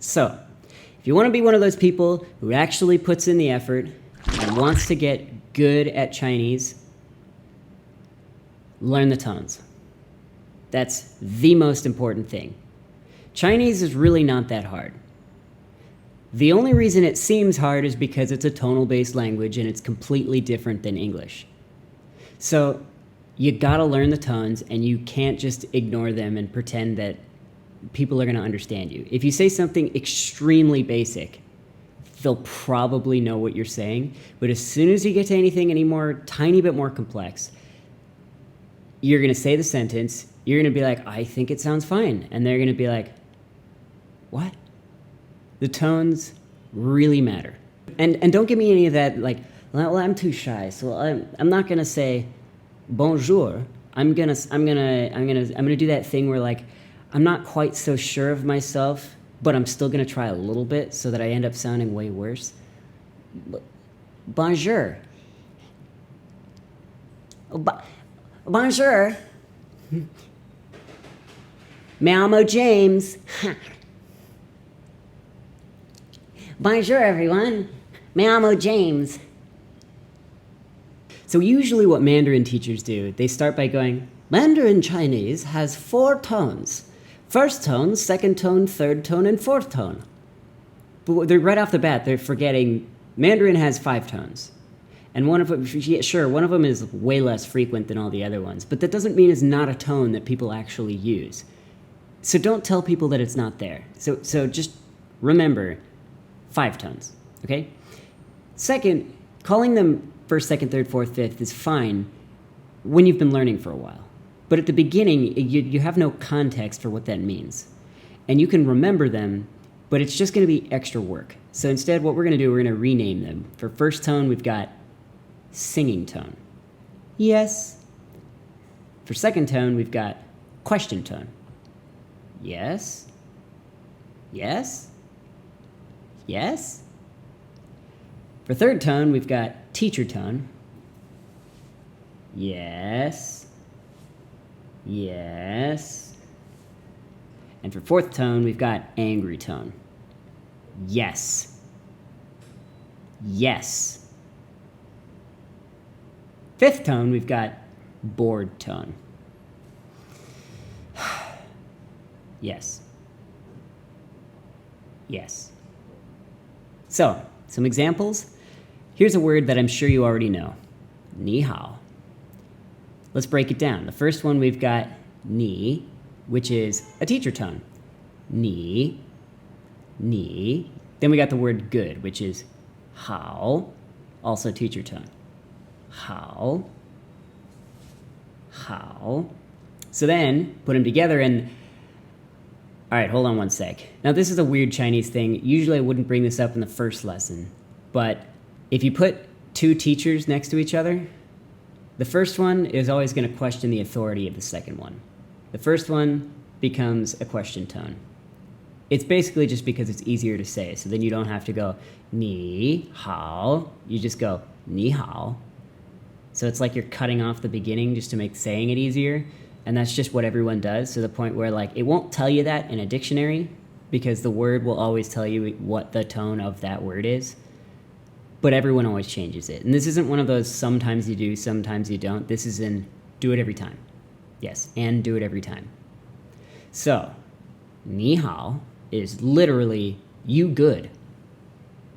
So, if you want to be one of those people who actually puts in the effort and wants to get good at Chinese, learn the tones. That's the most important thing. Chinese is really not that hard. The only reason it seems hard is because it's a tonal-based language and it's completely different than English. So you gotta learn the tones, and you can't just ignore them and pretend that people are gonna understand you. If you say something extremely basic, they'll probably know what you're saying, but as soon as you get to anything any more, tiny bit more complex, you're gonna say the sentence, you're gonna be like, I think it sounds fine, and they're gonna be like, what? The tones really matter. And don't give me any of that, like, well, I'm too shy, so I'm not gonna say bonjour. I'm gonna do that thing where, like, I'm not quite so sure of myself, but I'm still gonna try a little bit so that I end up sounding way worse. Bonjour. Bonjour. Meow James. Bonjour, everyone. Meow James. So usually what Mandarin teachers do, they start by going, Mandarin Chinese has 4 tones. First tone, second tone, third tone, and fourth tone. But they're right off the bat, they're forgetting Mandarin has 5 tones. And one of them, sure, one of them is way less frequent than all the other ones, but that doesn't mean it's not a tone that people actually use. So don't tell people that it's not there. So just remember, 5 tones, okay? Second, calling them first, second, third, fourth, fifth is fine when you've been learning for a while. But at the beginning, you have no context for what that means. And you can remember them, but it's just gonna be extra work. So instead, what we're gonna do, we're gonna rename them. For first tone, we've got singing tone. Yes. For second tone, we've got question tone. Yes. Yes. Yes. For third tone, we've got teacher tone. Yes. Yes. And for fourth tone, we've got angry tone. Yes. Yes. Fifth tone, we've got bored tone. Yes. Yes. So, some examples. Here's a word that I'm sure you already know. Nǐhǎo. Let's break it down. The first one, we've got nǐ, which is a teacher tone. Nǐ, nǐ. Then we got the word good, which is hǎo, also teacher tone. Hǎo, hǎo. So then, put them together and... All right, hold on one sec. Now, this is a weird Chinese thing. Usually I wouldn't bring this up in the first lesson, but if you put 2 teachers next to each other, the first one is always going to question the authority of the second one. The first one becomes a question tone. It's basically just because it's easier to say, so then you don't have to go nǐ hǎo, you just go nǐhǎo. So it's like you're cutting off the beginning just to make saying it easier. And that's just what everyone does, to the point where, like, it won't tell you that in a dictionary because the word will always tell you what the tone of that word is. But everyone always changes it. And this isn't one of those sometimes you do, sometimes you don't. This is in do it every time. Yes, and do it every time. So, nǐhǎo is literally you good.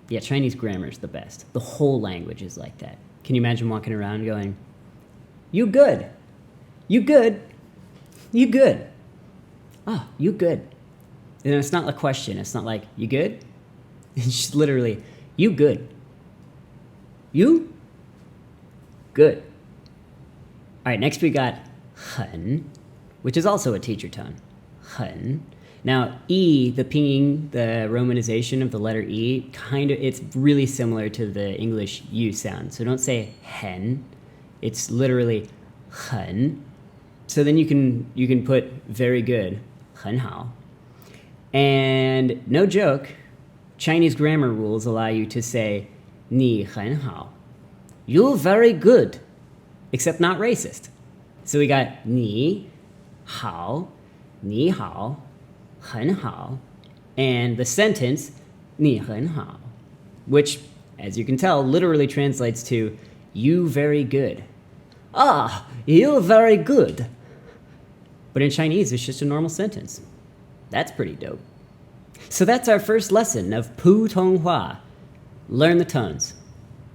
Yeah, Chinese grammar is the best. The whole language is like that. Can you imagine walking around going, you good? You good? You good? Oh, you good. And it's not a question. It's not like, you good? It's just literally, you good. You? Good. All right, next we got 很, which is also a teacher tone. 很. Now, E, the pinyin, the romanization of the letter E, it's really similar to the English U sound. So don't say 很. It's literally 很. So then you can put very good, 很好. And no joke, Chinese grammar rules allow you to say 你很好. You're very good, except not racist. So we got 你好, 你好, 很好, and the sentence 你很好, which, as you can tell, literally translates to you very good. Ah, you very good. But in Chinese, it's just a normal sentence. That's pretty dope. So that's our first lesson of 普通话. Learn the tones.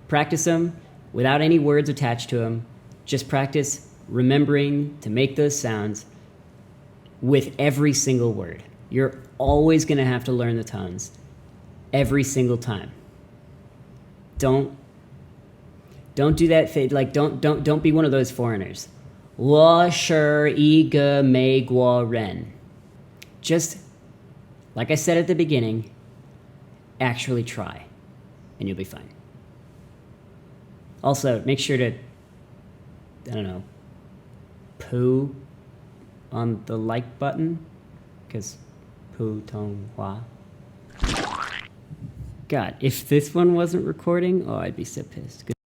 Practice them without any words attached to them. Just practice remembering to make those sounds with every single word. You're always going to have to learn the tones every single time. Don't do that. Like don't be one of those foreigners. 我是一个美国人. Just like I said at the beginning, actually try, and you'll be fine. Also, make sure to, I don't know, poo on the like button, because 普通话. God, if this one wasn't recording, oh, I'd be so pissed.